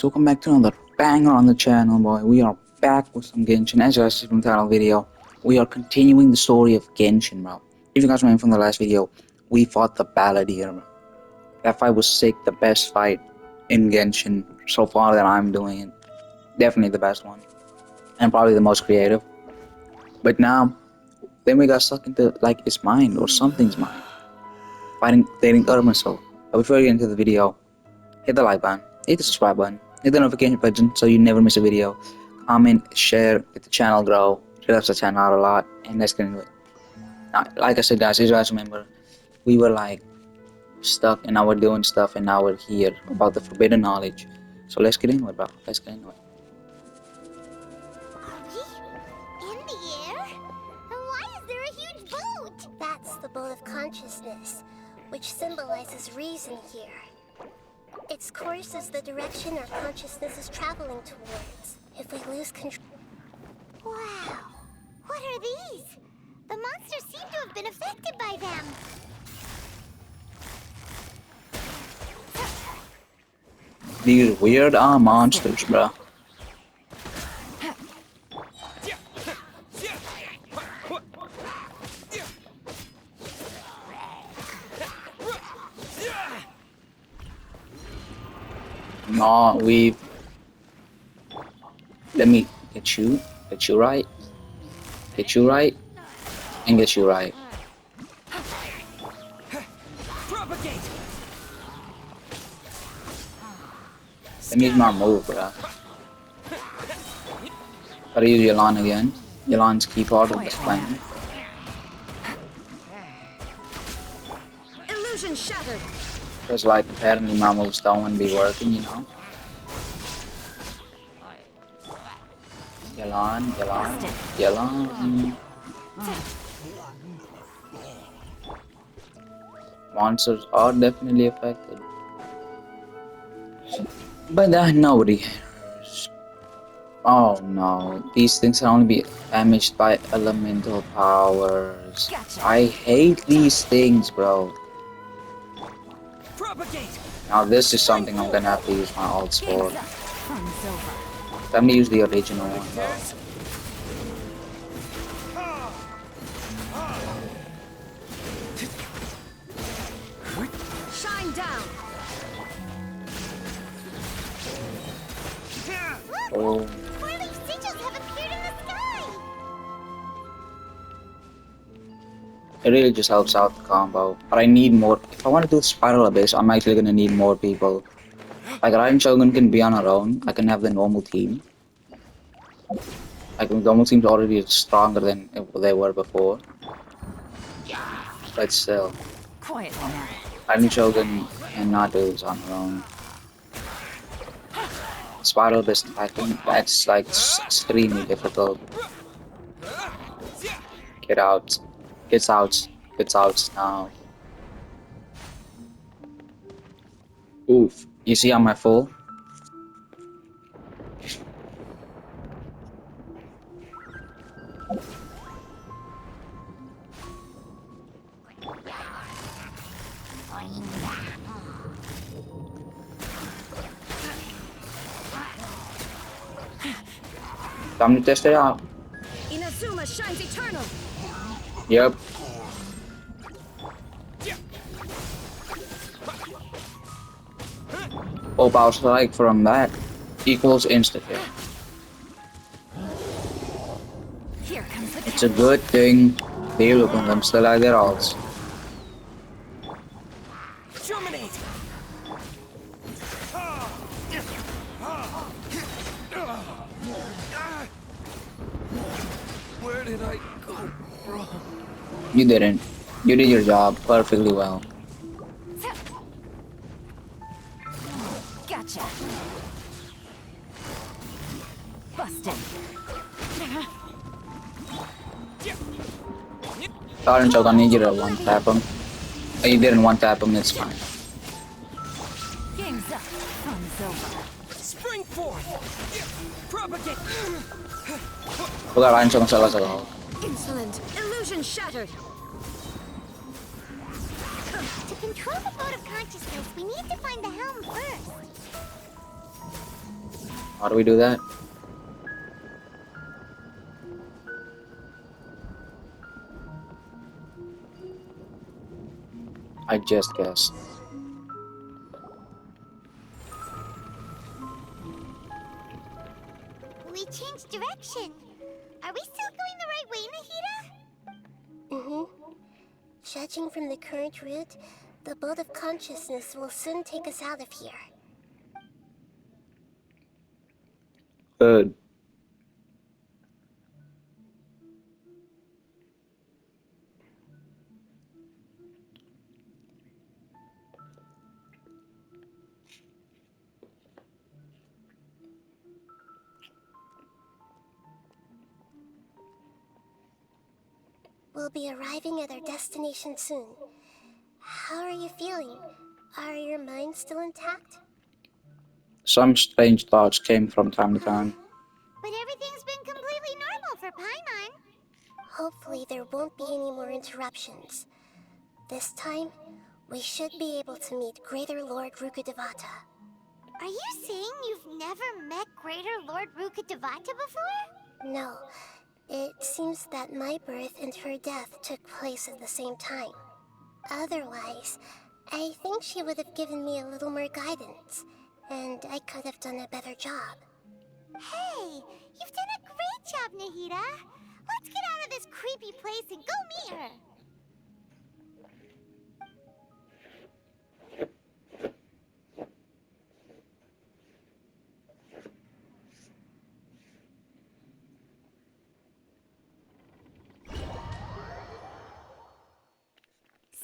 Welcome back to another banger on the channel, boy. We are back with some Genshin. As you guys see from the title of the video, we are continuing the story of Genshin, bro. If you guys remember from the last video, we fought the Balladeer, bro. That fight was sick, the best fight in Genshin so far that I'm doing it. Definitely the best one. And probably the most creative. But now, then we got stuck into, like, its mind, or something's mind. Dating Irmunsul. But before we get into the video, hit the like button, hit the subscribe button, hit the notification button so you never miss a video. Comment, share, let the channel grow. It helps the channel out a lot, and let's get into it. Now, like I said, guys, as you guys remember, we were like stuck and now we're doing stuff and now we're here about the forbidden knowledge. So let's get into it, bro. Let's get into it. Are we in the air? And why is there a huge boat? That's the boat of consciousness, which symbolizes reason here. Its course is the direction our consciousness is traveling towards. If we lose control... Wow! What are these? The monsters seem to have been affected by them. These weird monsters, bro. No, let me get you right, and get you right. Let me use my move, bro. Gotta use Yelan again. Yelan's key part of this plan. Illusion shattered. Because like apparently my moves don't be working, you know. Yelan. Monsters are definitely affected. But that nobody cares. Oh no, these things can only be damaged by elemental powers. Gotcha. I hate these things, bro. Now this is something I'm gonna have to use my ults for. Let me use the original one, though. Shine down. Oh. Four-leaf sigils have appeared in the sky! It really just helps out the combo. But I need more. If I want to do the Spiral Abyss, I'm actually gonna need more people. Like Ryan Shogun can be on her own. I can have the normal team. Like the normal team's already stronger than they were before. But still, Quiet now. Ryan Shogun cannot do this on her own. Spiral Abyss, I think that's like extremely difficult. Get out. Gets out now. Oof. You see how my full? Time to test it out. Inazuma shines eternal. Yep. Full power strike from that equals insta kill. Here comes the It's a good thing they look on them still like their ults. Germinate. Where did I go wrong? You didn't. You did your job perfectly well. Gotcha. Busted. Torrent Choke, I need you to one tap him. Oh, you didn't one tap him, it's fine. Game's up. Fun's over. Spring forth! Propagate! Buka Ryan Choke salah satu. Insolent. Illusion shattered. To control the boat of consciousness, we need to find the helm first. How do we do that? I just guessed. We changed direction. Are we still going the right way, Nahida? Mm-hmm. Judging from the current route, the boat of consciousness will soon take us out of here. Good. We'll be arriving at our destination soon. How are you feeling? Are your minds still intact? Some strange thoughts came from time to time. But everything's been completely normal for Paimon. Hopefully there won't be any more interruptions. This time, we should be able to meet Greater Lord Rukkhadevata. Are you saying you've never met Greater Lord Rukkhadevata before? No. It seems that my birth and her death took place at the same time. Otherwise, I think she would have given me a little more guidance, and I could have done a better job. Hey, you've done a great job, Nahida. Let's get out of this creepy place and go meet her.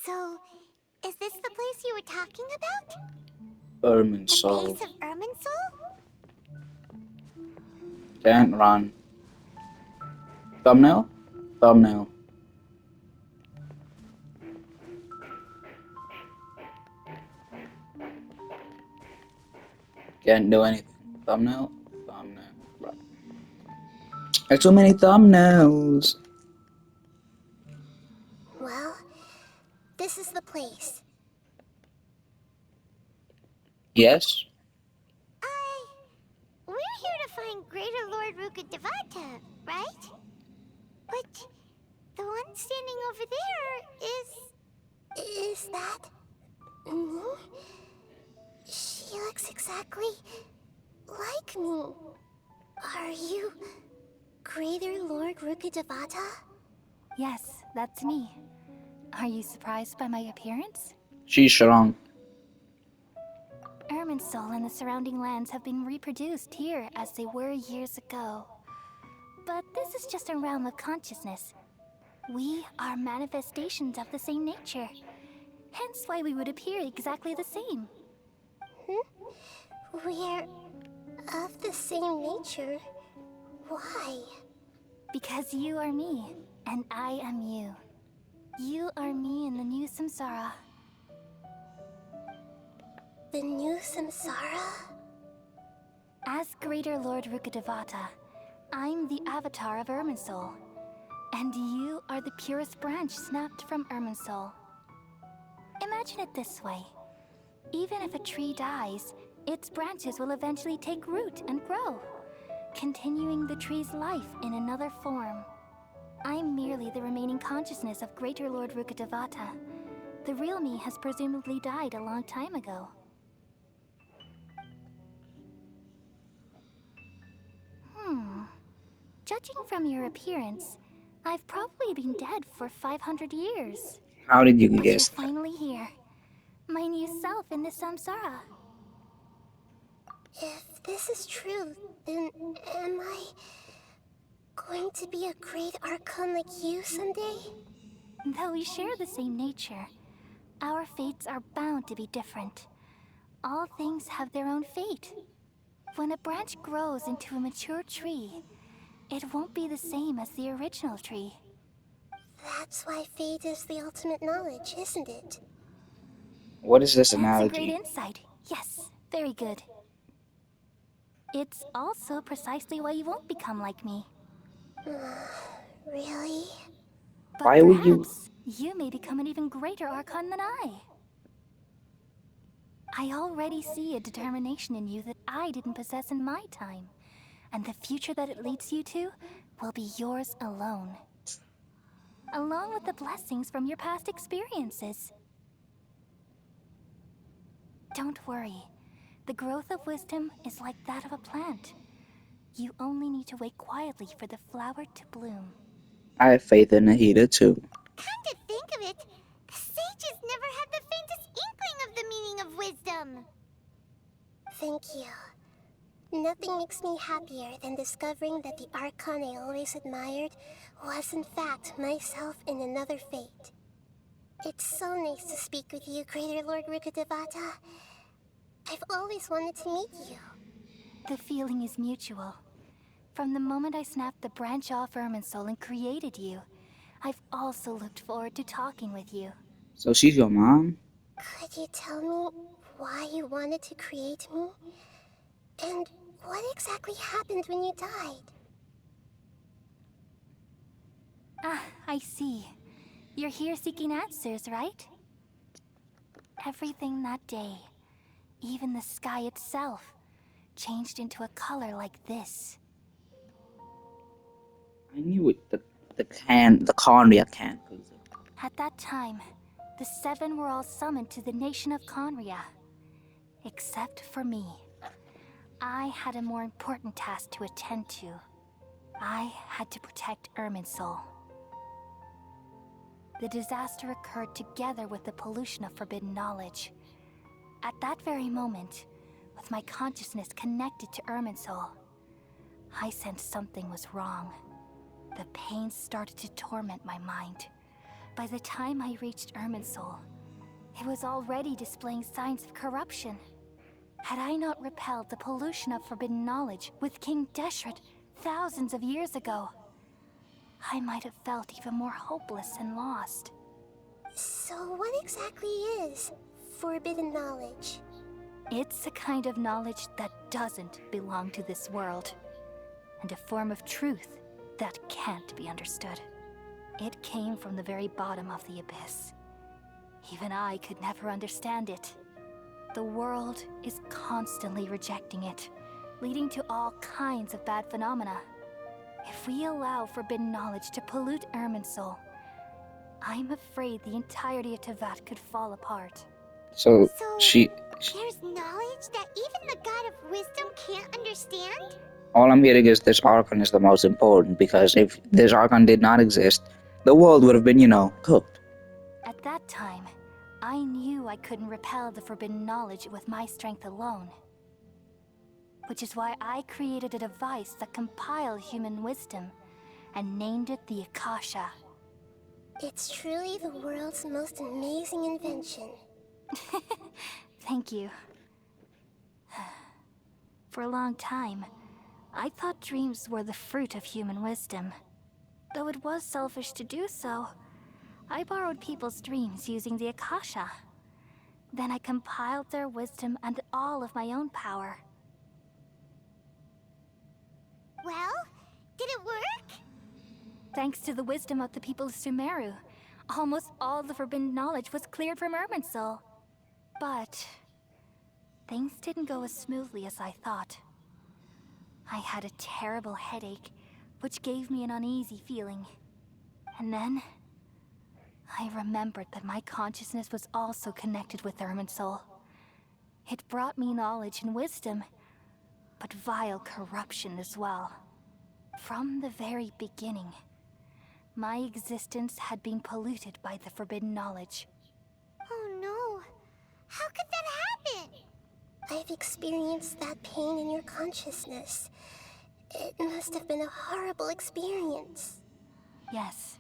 So, is this the place you were talking about? Irmunsul. The base of Irmunsul? Can't run. Thumbnail? Thumbnail. Can't do anything. Thumbnail? Thumbnail. Right. There's too many thumbnails. Well, this is the place. Yes? We're here to find Greater Lord Rukkhadevata, right? But the one standing over there is... Is that... me? She looks exactly like me. Are you Greater Lord Rukkhadevata? Yes, that's me. Are you surprised by my appearance? She shrunk. Irmunsul and the surrounding lands have been reproduced here as they were years ago. But this is just a realm of consciousness. We are manifestations of the same nature. Hence why we would appear exactly the same. We're of the same nature. Why? Because you are me, and I am you. You are me in the new samsara. The new samsara? As Greater Lord Rukkhadevata, I'm the avatar of Irmunsul. And you are the purest branch snapped from Irmunsul. Imagine it this way. Even if a tree dies, its branches will eventually take root and grow, continuing the tree's life in another form. I'm merely the remaining consciousness of Greater Lord Rukkhadevata. The real me has presumably died a long time ago. Judging from your appearance, I've probably been dead for 500 years. How did you But guess you're finally here. My new self in the samsara. If this is true, then am I going to be a great archon like you someday? Though we share the same nature, our fates are bound to be different. All things have their own fate. When a branch grows into a mature tree, it won't be the same as the original tree. That's why fate is the ultimate knowledge, isn't it? What is this That's a great analogy? insight. Yes, very good. It's also precisely why you won't become like me. Really? But Why would you? perhaps you may become an even greater archon than I. I already see a determination in you that I didn't possess in my time. And the future that it leads you to will be yours alone. Along with the blessings from your past experiences. Don't worry. The growth of wisdom is like that of a plant. You only need to wait quietly for the flower to bloom. I have faith in Nahida too. Come to think of it, the sages never had the faintest inkling of the meaning of wisdom. Thank you. Nothing makes me happier than discovering that the Archon I always admired was in fact myself in another fate. It's so nice to speak with you, Greater Lord Rukkhadevata. I've always wanted to meet you. The feeling is mutual. From the moment I snapped the branch off Irmunsul and created you, I've also looked forward to talking with you. So she's your mom? Could you tell me why you wanted to create me? And what exactly happened when you died? Ah, I see. You're here seeking answers, right? Everything that day, even the sky itself, changed into a color like this. I knew it. The Conria can't. At that time, the seven were all summoned to the nation of Conria. Except for me. I had a more important task to attend to. I had to protect Irmunsul. The disaster occurred together with the pollution of forbidden knowledge. At that very moment, with my consciousness connected to Irmunsul, I sensed something was wrong. The pain started to torment my mind. By the time I reached Irmunsul, it was already displaying signs of corruption. Had I not repelled the pollution of forbidden knowledge with King Deshret thousands of years ago, I might have felt even more hopeless and lost. So what exactly is forbidden knowledge? It's a kind of knowledge that doesn't belong to this world, and a form of truth that can't be understood. It came from the very bottom of the abyss. Even I could never understand it. The world is constantly rejecting it, leading to all kinds of bad phenomena. If we allow forbidden knowledge to pollute Irmunsul, I'm afraid the entirety of Tevat could fall apart. So So, she. there's knowledge that even the God of wisdom can't understand? All I'm hearing is this Archon is the most important because if this Archon did not exist, the world would have been, cooked. At that time, I knew I couldn't repel the forbidden knowledge with my strength alone. Which is why I created a device that compiled human wisdom and named it the Akasha. It's truly the world's most amazing invention. Thank you. For a long time, I thought dreams were the fruit of human wisdom. Though it was selfish to do so, I borrowed people's dreams using the Akasha. Then I compiled their wisdom and all of my own power. Well, did it work? Thanks to the wisdom of the people of Sumeru, almost all the forbidden knowledge was cleared from Irmunsul. But things didn't go as smoothly as I thought. I had a terrible headache, which gave me an uneasy feeling. And then I remembered that my consciousness was also connected with Irmunsul. It brought me knowledge and wisdom, but vile corruption as well. From the very beginning, my existence had been polluted by the forbidden knowledge. Oh no. How could that happen? I've experienced that pain in your consciousness. It must have been a horrible experience. Yes,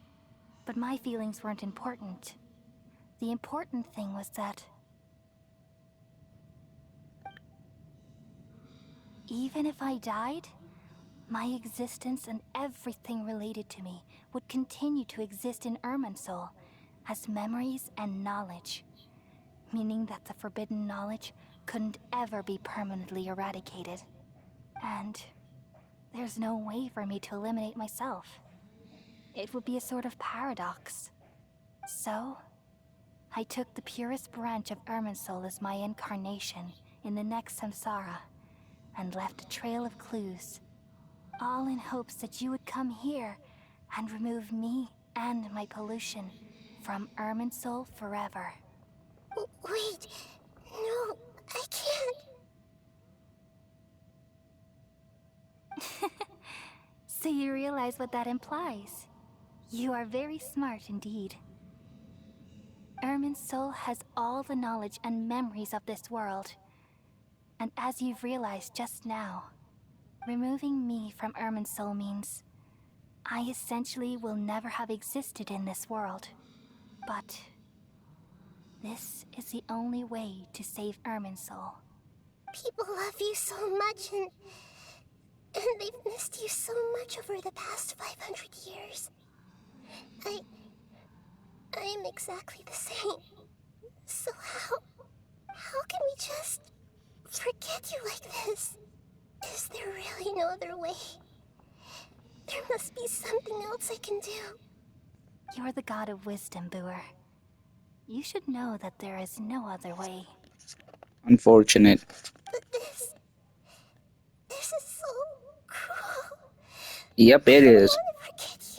but my feelings weren't important. The important thing was that even if I died, my existence and everything related to me would continue to exist in Irmunsul as memories and knowledge, meaning that the forbidden knowledge couldn't ever be permanently eradicated. And there's no way for me to eliminate myself. It would be a sort of paradox. So, I took the purest branch of Irmunsul as my incarnation in the next samsara, and left a trail of clues, all in hopes that you would come here and remove me and my pollution from Irmunsul forever. Wait, no, I can't. So you realize what that implies? You are very smart indeed. Irmunsul has all the knowledge and memories of this world. And as you've realized just now, removing me from Irmunsul means I essentially will never have existed in this world. But this is the only way to save Irmunsul. People love you so much, and they've missed you so much over the past 500 years. I am exactly the same. So how can we just forget you like this? Is there really no other way? There must be something else I can do. You're the god of wisdom, Booer. You should know that there is no other way. Unfortunate. But this is so cruel. Yep, it I don't is. want to forget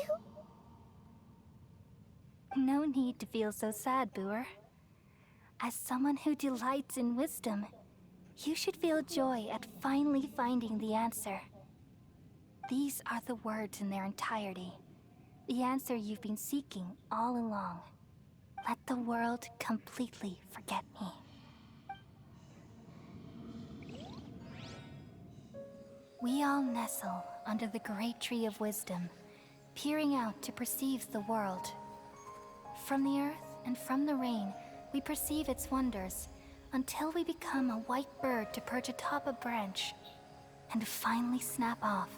you. No need to feel so sad, Booer. As someone who delights in wisdom, you should feel joy at finally finding the answer. These are the words in their entirety. The answer you've been seeking all along. Let the world completely forget me. We all nestle under the great tree of wisdom, peering out to perceive the world. From the earth and from the rain, we perceive its wonders, until we become a white bird to perch atop a branch, and finally snap off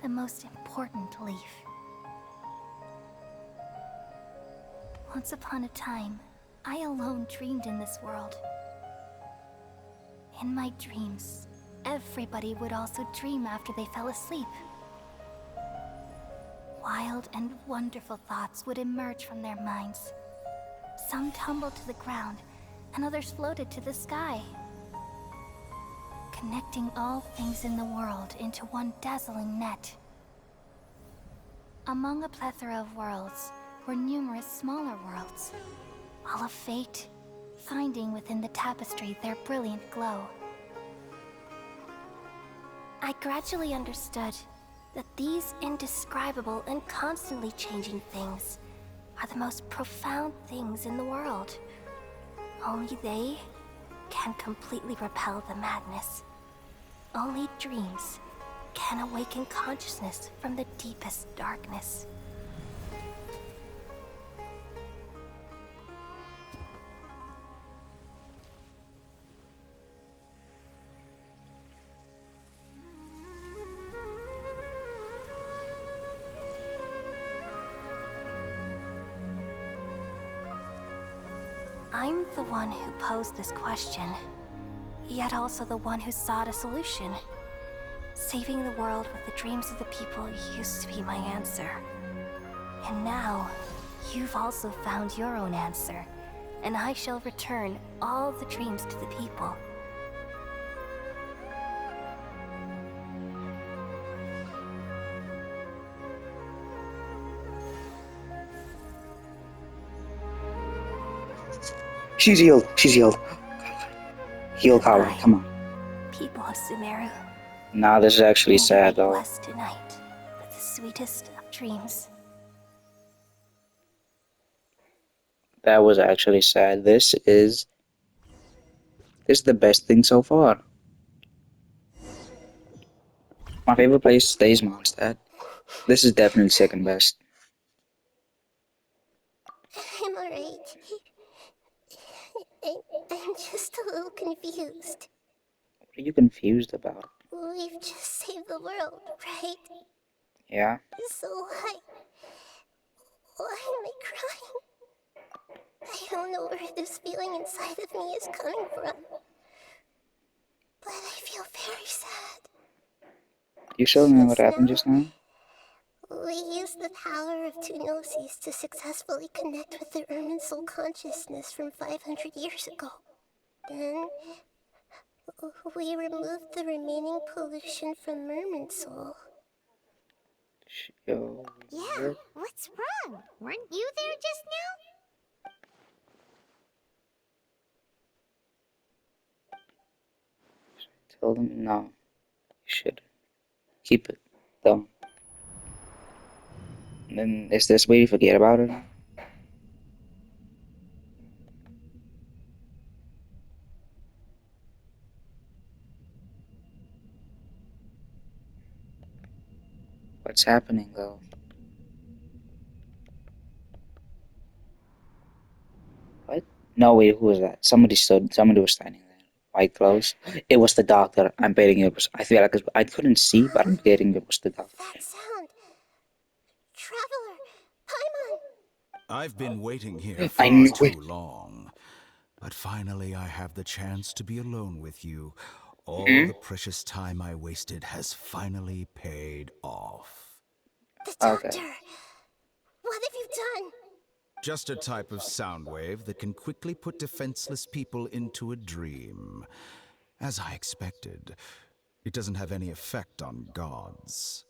the most important leaf. Once upon a time, I alone dreamed in this world. In my dreams, everybody would also dream after they fell asleep. Wild and wonderful thoughts would emerge from their minds. Some tumbled to the ground, and others floated to the sky, connecting all things in the world into one dazzling net. Among a plethora of worlds were numerous smaller worlds, all of fate, finding within the tapestry their brilliant glow. I gradually understood that these indescribable and constantly changing things are the most profound things in the world. Only they can completely repel the madness. Only dreams can awaken consciousness from the deepest darkness. I'm the one who posed this question, yet also the one who sought a solution. Saving the world with the dreams of the people used to be my answer. And now, you've also found your own answer, and I shall return all the dreams to the people. She's healed. She's healed. Heal Kala. Goodbye, Come on. people of Sumeru. Nah, this is actually May sad you be though. blessed tonight with the sweetest of dreams. That was actually sad. This is the best thing so far. My favorite place stays Mondstadt. This is definitely second best. I'm alright. I'm just a little confused. What are you confused about? We've just saved the world, right? Yeah? So why am I crying? I don't know where this feeling inside of me is coming from. But I feel very sad. You showed me what Just happened now, just now? we used the the power of two gnosis to successfully connect with the Irmunsul consciousness from 500 years ago. Then, we removed the remaining pollution from Irmunsul. Yeah, what's wrong? Weren't you there just now? Tell them no. You should keep it dumb. And then is this where you forget about it? What's happening though? What? No, wait, who was that? Somebody was standing there. White clothes. It was the doctor. I'm betting it was. I feel like I couldn't see, but I'm betting it was the doctor. That sound. Traveler! Paimon! I've been waiting here I far knew too it. long. But finally I have the chance to be alone with you. All the precious time I wasted has finally paid off. The doctor! Okay. What have you done? Just a type of sound wave that can quickly put defenseless people into a dream. As I expected, it doesn't have any effect on gods.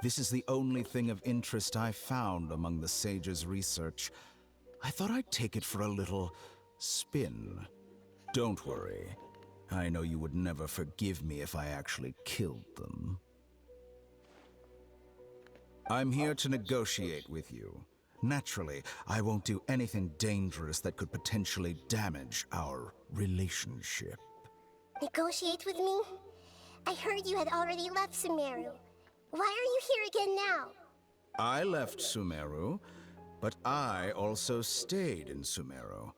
This is the only thing of interest I found among the sage's research. I thought I'd take it for a little spin. Don't worry. I know you would never forgive me if I actually killed them. I'm here to negotiate with you. Naturally, I won't do anything dangerous that could potentially damage our relationship. Negotiate with me? I heard you had already left Sumeru. Why are you here again now? I left Sumeru, but I also stayed in Sumeru.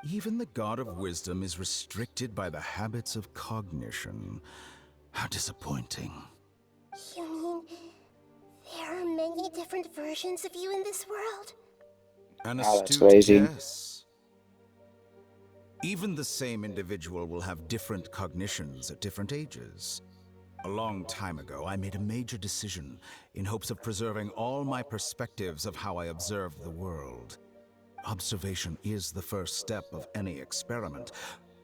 Even the God of Wisdom is restricted by the habits of cognition. How disappointing. You mean there are many different versions of you in this world? An Wow, that's astute crazy. guess. Even the same individual will have different cognitions at different ages. A long time ago, I made a major decision in hopes of preserving all my perspectives of how I observe the world. Observation is the first step of any experiment,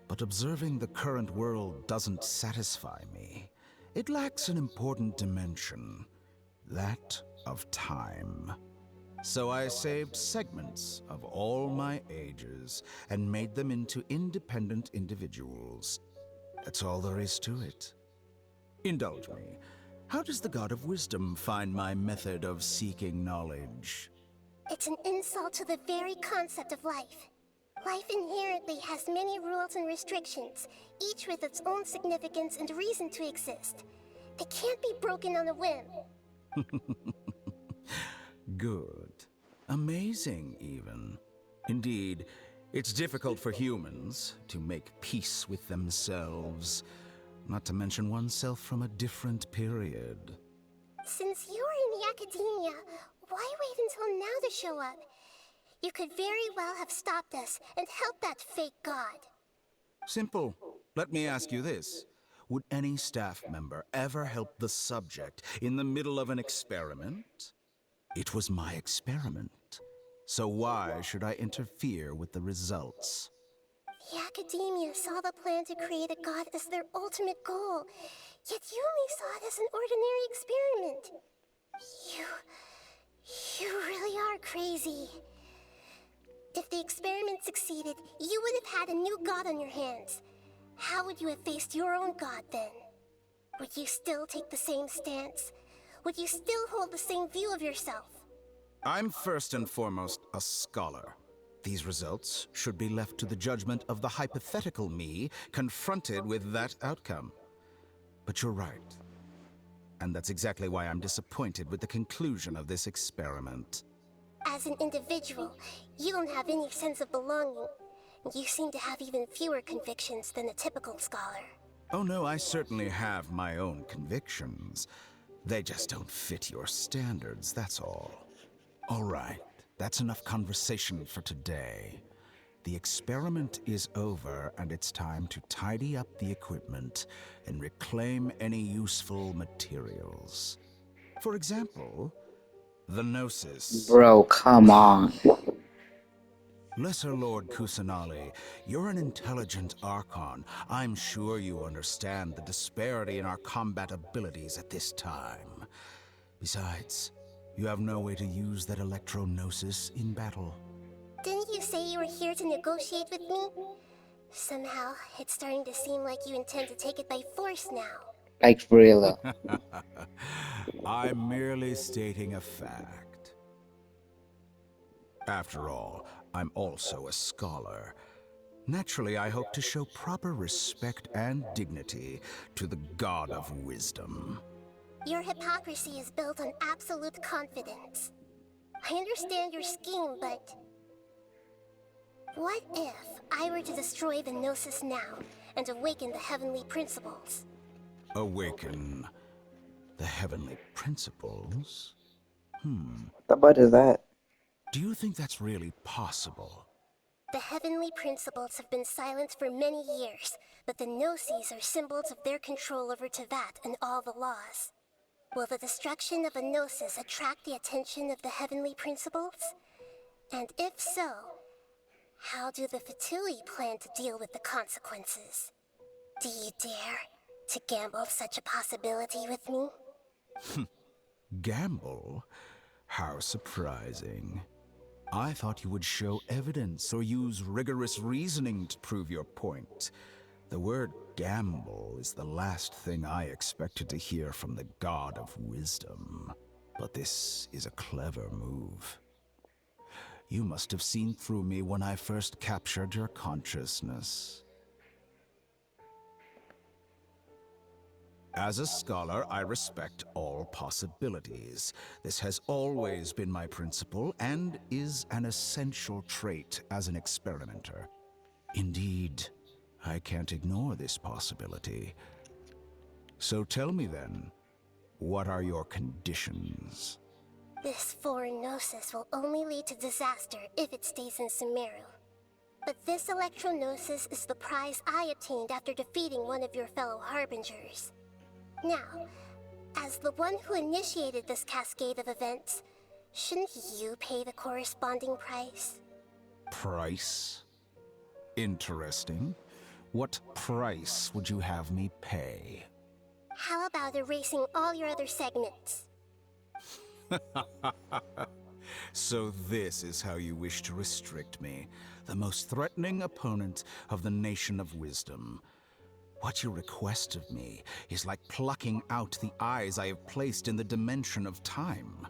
but observing the current world doesn't satisfy me. It lacks an important dimension, that of time. So I saved segments of all my ages and made them into independent individuals. That's all there is to it. Indulge me. How does the God of Wisdom find my method of seeking knowledge? It's an insult to the very concept of life. Life inherently has many rules and restrictions, each with its own significance and reason to exist. They can't be broken on a whim. Good. Amazing, even. Indeed, it's difficult for humans to make peace with themselves, not to mention oneself from a different period. Since you're in the academia, why wait until now to show up? You could very well have stopped us and helped that fake god. Simple. Let me ask you this. Would any staff member ever help the subject in the middle of an experiment? It was my experiment. So why should I interfere with the results? The academia saw the plan to create a god as their ultimate goal, yet you only saw it as an ordinary experiment. You really are crazy. If the experiment succeeded, you would have had a new god on your hands. How would you have faced your own god then? Would you still take the same stance? Would you still hold the same view of yourself? I'm first and foremost a scholar. These results should be left to the judgment of the hypothetical me confronted with that outcome. But you're right. And that's exactly why I'm disappointed with the conclusion of this experiment. As an individual, you don't have any sense of belonging. You seem to have even fewer convictions than a typical scholar. Oh no, I certainly have my own convictions. They just don't fit your standards, that's all. All right, that's enough conversation for today. The experiment is over, and it's time to tidy up the equipment and reclaim any useful materials. For example, The Gnosis. Bro, come on. Lesser Lord Kusanali, you're an intelligent Archon. I'm sure you understand the disparity in our combat abilities at this time. Besides, you have no way to use that electro-gnosis in battle. Didn't you say you were here to negotiate with me? Somehow, it's starting to seem like you intend to take it by force now. Like, for real though. I'm merely stating a fact. After all, I'm also a scholar. Naturally, I hope to show proper respect and dignity to the God of Wisdom. Your hypocrisy is built on absolute confidence. I understand your scheme, but... what if I were to destroy the Gnosis now and awaken the heavenly principles? Awaken the heavenly principles? The butt is that? Do you think that's really possible? The heavenly principles have been silent for many years, but the Gnosis are symbols of their control over Tevat and all the laws. Will the destruction of a Gnosis attract the attention of the heavenly principles? And if so, how do the Fatui plan to deal with the consequences? Do you dare to gamble such a possibility with me? Gamble? How surprising. I thought you would show evidence or use rigorous reasoning to prove your point. The word gamble is the last thing I expected to hear from the God of Wisdom. But this is a clever move. You must have seen through me when I first captured your consciousness. As a scholar, I respect all possibilities. This has always been my principle and is an essential trait as an experimenter. Indeed, I can't ignore this possibility. So tell me then, what are your conditions? This foreign Gnosis will only lead to disaster if it stays in Sumeru. But this Electro-Gnosis is the prize I obtained after defeating one of your fellow Harbingers. Now, as the one who initiated this cascade of events, shouldn't you pay the corresponding price? Price? Interesting. What price would you have me pay? How about erasing all your other segments? So this is how you wish to restrict me, the most threatening opponent of the Nation of Wisdom. What you request of me is like plucking out the eyes I have placed in the dimension of time.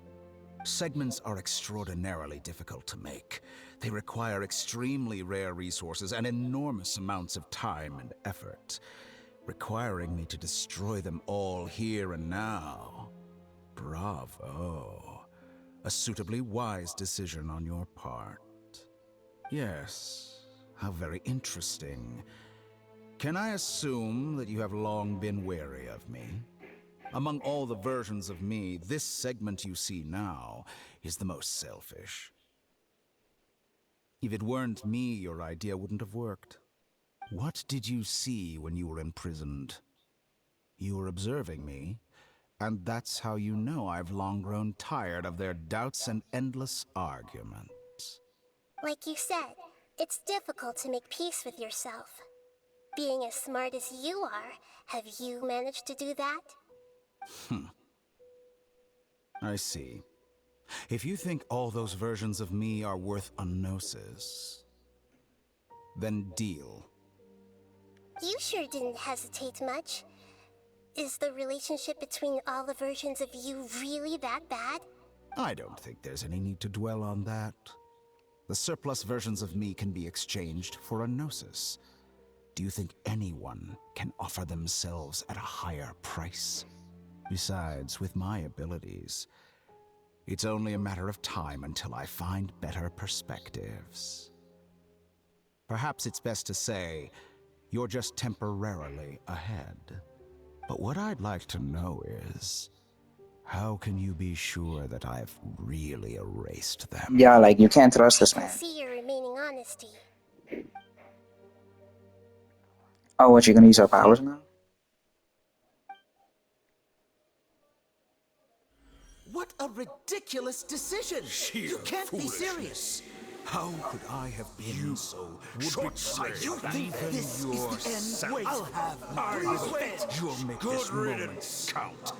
Segments are extraordinarily difficult to make. They require extremely rare resources and enormous amounts of time and effort, requiring me to destroy them all here and now. Bravo. A suitably wise decision on your part. Yes, how very interesting. Can I assume that you have long been wary of me? Among all the versions of me, this segment you see now is the most selfish. If it weren't me, your idea wouldn't have worked. What did you see when you were imprisoned? You were observing me, and that's how you know I've long grown tired of their doubts and endless arguments. Like you said, it's difficult to make peace with yourself. Being as smart as you are, have you managed to do that? I see. If you think all those versions of me are worth a gnosis, then deal. You sure didn't hesitate much. Is the relationship between all the versions of you really that bad? I don't think there's any need to dwell on that. The surplus versions of me can be exchanged for a gnosis. Do you think anyone can offer themselves at a higher price? Besides, with my abilities, it's only a matter of time until I find better perspectives. Perhaps it's best to say, you're just temporarily ahead. But what I'd like to know is, how can you be sure that I've really erased them? Yeah, like, you can't trust this I man. see your remaining honesty. Oh, what, you gonna use our powers now? What a ridiculous decision! You can't be serious! How could I have been so short-sighted? You think this is the end? Wait, I'll have I bet you'll make this moment count.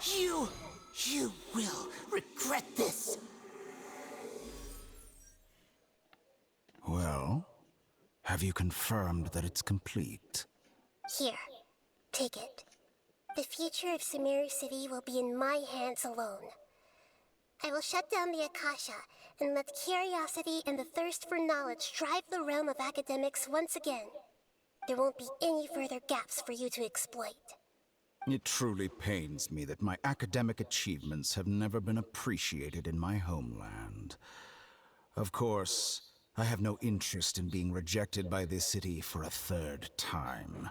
You will regret this! Well, have you confirmed that it's complete? Here, take it. The future of Sumeru City will be in my hands alone. I will shut down the Akasha and let curiosity and the thirst for knowledge drive the realm of academics once again. There won't be any further gaps for you to exploit. It truly pains me that my academic achievements have never been appreciated in my homeland. Of course, I have no interest in being rejected by this city for a third time.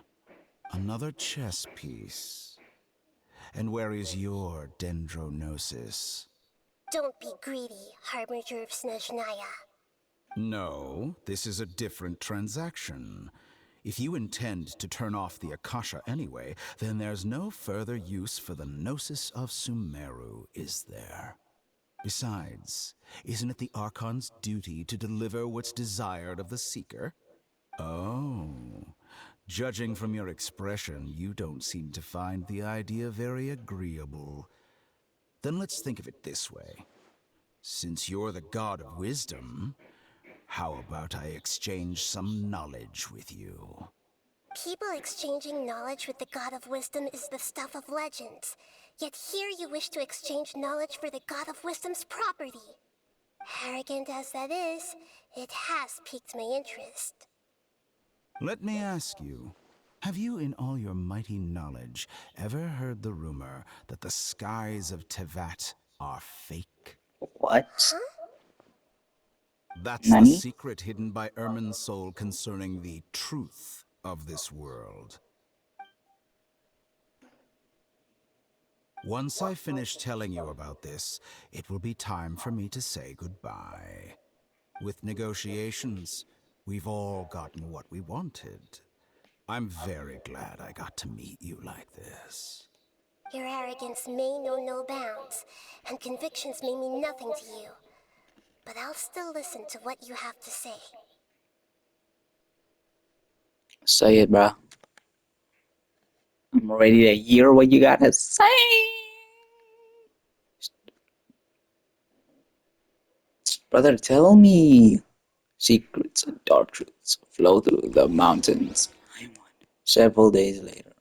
Another chess piece. And where is your dendronosis? Don't be greedy, Harbinger of Snezhnaya. No, this is a different transaction. If you intend to turn off the Akasha anyway, then there's no further use for the Gnosis of Sumeru, is there? Besides, isn't it the Archon's duty to deliver what's desired of the Seeker? Oh, judging from your expression, you don't seem to find the idea very agreeable. Then let's think of it this way. Since you're the god of wisdom, how about I exchange some knowledge with you? People exchanging knowledge with the God of Wisdom is the stuff of legends. Yet here you wish to exchange knowledge for the God of Wisdom's property. Arrogant as that is, it has piqued my interest. Let me ask you, have you in all your mighty knowledge ever heard the rumor that the skies of Tevat are fake? What? That's Nani? the secret hidden by Irmunsul concerning the truth of this world. Once I finish telling you about this, it will be time for me to say goodbye. With negotiations, we've all gotten what we wanted. I'm very glad I got to meet you like this. Your arrogance may know no bounds, and convictions may mean nothing to you. But I'll still listen to what you have to say. Say it, bro. I'm ready to hear what you gotta say. Brother, tell me. Secrets and dark truths flow through the mountains. Several days later.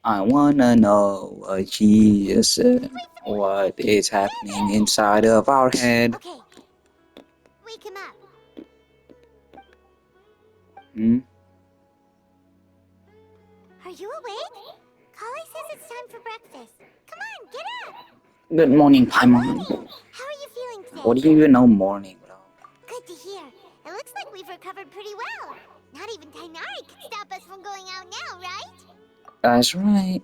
I wanna know what Jesus said. What is happening inside of our head? Okay. Wake him up. Hmm? Are you awake? Kali says it's time for breakfast. Come on, get up. Good morning, Paimon. How are you feeling today? What do you even know morning, bro? Good to hear. It looks like we've recovered pretty well. Not even Tainari can stop us from going out now, right? That's right.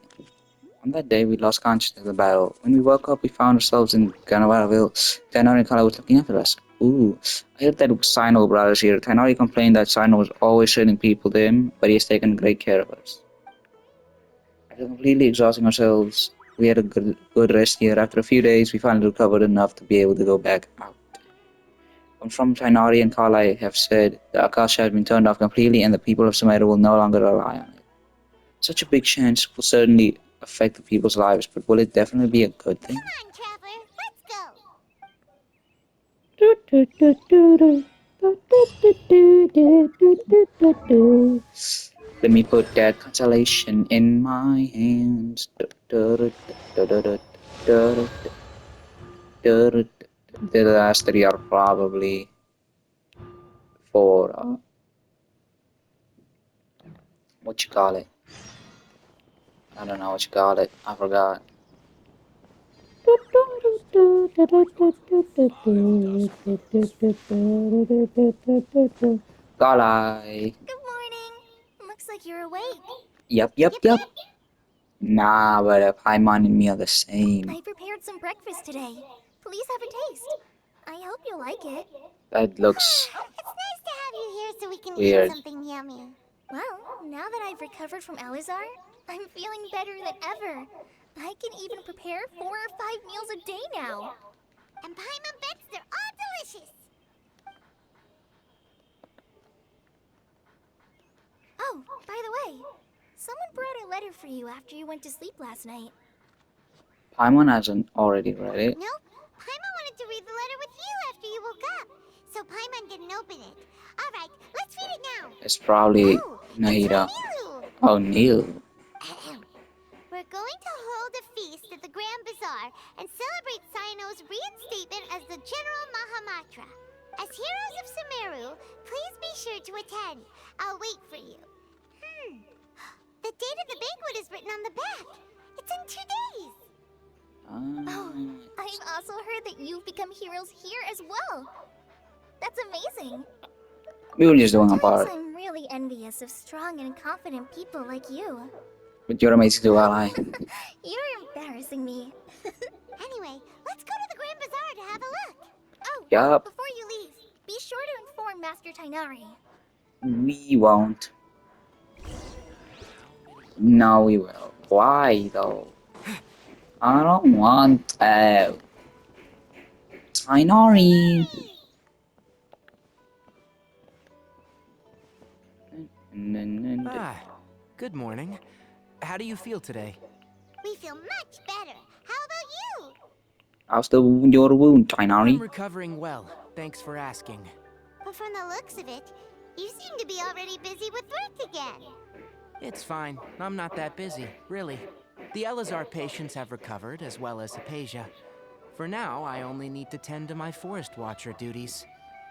On that day, we lost consciousness in the battle. When we woke up, we found ourselves in Ganavaraville. Tainari and Kala was looking after us. Ooh, I heard that Sino brought us here. Tainari complained that Sino was always sending people to him, but he has taken great care of us. After completely exhausting ourselves, we had a good rest here. After a few days, we finally recovered enough to be able to go back out. From Tainari and Kala have said, the Akasha has been turned off completely and the people of Sumeru will no longer rely on it. Such a big chance will certainly affect the people's lives, but will it definitely be a good thing? Come on, Traveler, let's go. Let me put that consolation in my hands. The last three are probably for what you call it. I don't know what you call it. I forgot. Galai. Good morning. Looks like you're awake. Yep. Nah, but Paimon and me are the same. I prepared some breakfast today. Please have a taste. I hope you like it. That looks It's nice to have you here so we can weird. eat something yummy. Well, now that I've recovered from Alizar, I'm feeling better than ever. I can even prepare 4 or 5 meals a day now. And Paimon bets they're all delicious. Oh, by the way, someone brought a letter for you after you went to sleep last night. Paimon hasn't already read it. Nope, Paimon wanted to read the letter with you after you woke up. So Paimon didn't open it. Alright, let's read it now. It's probably Oh, Nahida. it's from Nilu. Oh, Neil. We're going to hold a feast at the Grand Bazaar and celebrate Sino's reinstatement as the General Mahamatra. As heroes of Sumeru, please be sure to attend. I'll wait for you. The date of the banquet is written on the back. It's in 2 days. Oh, I've also heard that you've become heroes here as well. That's amazing. We were just doing our Sometimes part. I'm really envious of strong and confident people like you. But you're amazing too, ally. You're embarrassing me. Anyway, let's go to the Grand Bazaar to have a look. Oh, Yup. Before you leave, be sure to inform Master Tainari. We won't. No, we will. Why though? I don't want to. Tainari. Ah, good morning. How do you feel today? we feel much better. How about you? How's your wound, I'm Tainari? recovering well, thanks for asking. But from the looks of it, you seem to be already busy with work again. It's fine, I'm not that busy, really. The Elazar patients have recovered, as well as Hypatia. For now, I only need to tend to my Forest Watcher duties.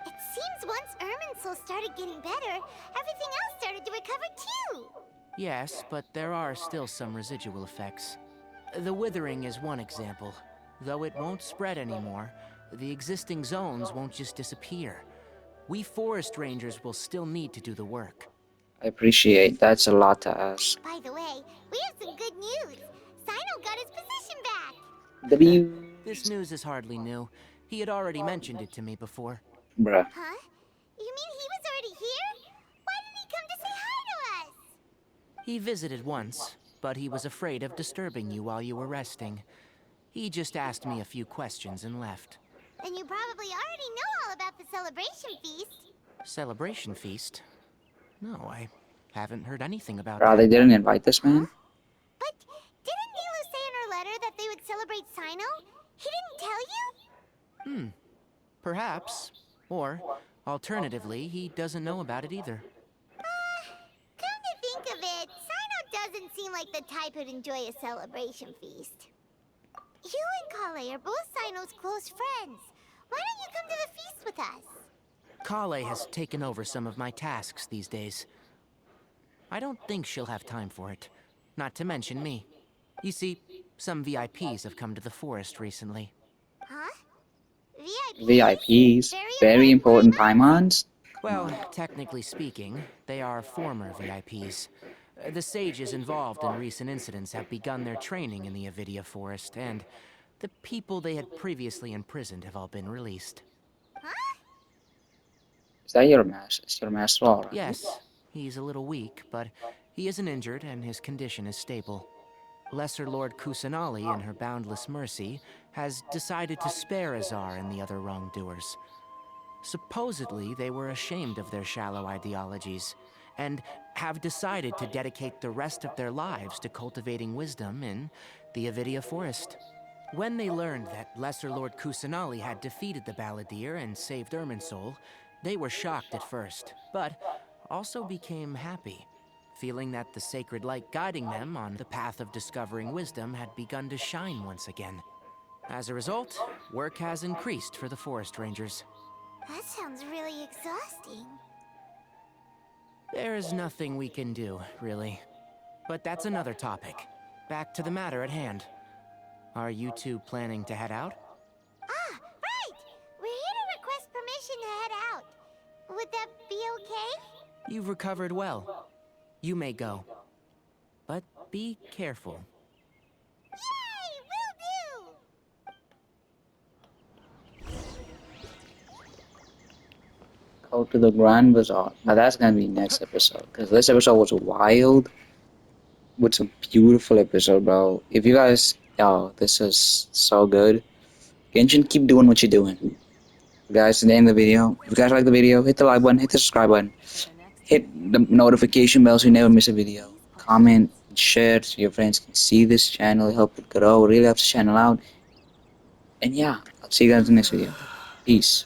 It seems once Irmunsul started getting better, everything else started to recover too. Yes, but there are still some residual effects. The withering is one example. Though it won't spread anymore, the existing zones won't just disappear. We forest rangers will still need to do the work. I appreciate that's a lot to ask. By the way, we have some good news. Sino got his position back. W. This news is hardly new. He had already mentioned it to me before. Bruh. Huh? You mean he was already here? Why didn't he come to say hi to us? He visited once, but he was afraid of disturbing you while you were resting. He just asked me a few questions and left. Then you probably already know all about the celebration feast. Celebration feast? No, I haven't heard anything about Bruh, they that. didn't invite this man? But didn't Nilu say in her letter that they would celebrate Sino? He didn't tell you? Perhaps. Or, alternatively, he doesn't know about it either. Come to think of it, Sino doesn't seem like the type who'd enjoy a celebration feast. You and Kale are both Sino's close friends. Why don't you come to the feast with us? Kale has taken over some of my tasks these days. I don't think she'll have time for it. Not to mention me. You see, some VIPs have come to the forest recently. Huh? VIPs? VIPs. Very important Paimons. Well, technically speaking, they are former VIPs. The sages involved in recent incidents have begun their training in the Avidia Forest, and the people they had previously imprisoned have all been released. Is that your master? Is your master alright? Yes, he's a little weak, but he isn't injured and his condition is stable. Lesser Lord Kusanali, in her boundless mercy, has decided to spare Azar and the other wrongdoers. Supposedly, they were ashamed of their shallow ideologies, and have decided to dedicate the rest of their lives to cultivating wisdom in the Avidia Forest. When they learned that Lesser Lord Kusanali had defeated the Balladeer and saved Irmunsul, they were shocked at first, but also became happy, feeling that the sacred light guiding them on the path of discovering wisdom had begun to shine once again. As a result, work has increased for the forest rangers. That sounds really exhausting. There's nothing we can do, really. But that's another topic. Back to the matter at hand. Are you two planning to head out? Ah, right! We're here to request permission to head out. Would that be okay? You've recovered well. You may go. But be careful. Yay! Will do! Go to the Grand Bazaar. Now that's gonna be next episode, because this episode was wild. with some beautiful episode, bro. If you guys, yo, this is so good. Genshin, keep doing what you're doing. Guys, in the end of the video, if you guys like the video, hit the like button, hit the subscribe button, hit the notification bell so you never miss a video. Comment, share so your friends can see this channel, help it grow, really helps the channel out. And yeah, I'll see you guys in the next video. Peace.